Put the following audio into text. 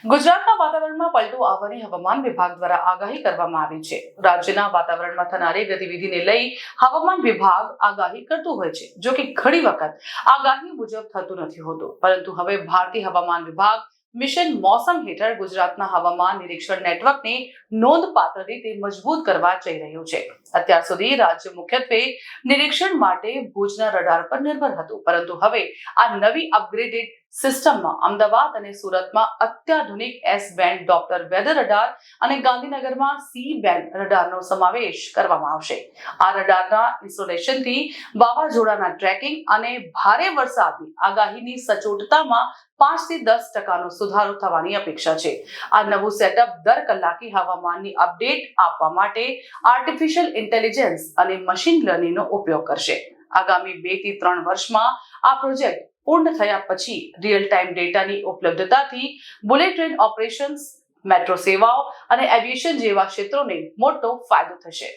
ગુજરાતના વાતાવરણમાં પલટો આવવાની હવામાન વિભાગ દ્વારા આગાહી કરવામાં આવી છે। રાજ્યના વાતાવરણમાં થનારી ગતિવિધિને લઈ હવામાન વિભાગ આગાહી કરતું હોય છે। જો કે ઘણી વખત આગાહી મુજબ થતું નથી હોતું, પરંતુ હવે ભારતીય હવામાન વિભાગ મિશન મોસમ હેઠળ ગુજરાતના હવામાન નિરીક્ષણ નેટવર્કને નોંધપાત્ર રીતે મજબૂત કરવા જઈ રહ્યું છે। અત્યાર સુધી રાજ્ય મુખ્યત્વે નિરીક્ષણ માટે ભુજના રડાર પર નિર્ભર હતું, પરંતુ હવે આ નવી અપગ્રેડેડ સિસ્ટમમાં અમદાવાદ અને સુરતમાં અત્યાધુનિક S band Doppler weather radar અને ગાંધીનગરમાં સી બેન્ડ રડારનો સમાવેશ કરવામાં આવશે। આ રડારના ઇન્સ્ટોલેશનથી વાવાઝોડાના ટ્રેકિંગ અને ભારે વરસાદની આગાહીની સચોટતામાં 5 થી 10% સુધારો થવાની અપેક્ષા છે। આ નવું સેટઅપ દર કલાકે હવામાનની અપડેટ આપવા માટે આર્ટિફિશિયલ ઇન્ટેલિજન્સ અને મશીન લર્નિંગનો ઉપયોગ કરશે। આગામી 2 થી 3 વર્ષમાં આ પ્રોજેક્ટ પૂર્ણ થયા પછી રિયલ ટાઈમ ડેટાની ઉપલબ્ધતાથી બુલેટ ટ્રેન ઓપરેશન્સ, મેટ્રો સેવાઓ અને એવિએશન જેવા ક્ષેત્રોને મોટો ફાયદો થશે।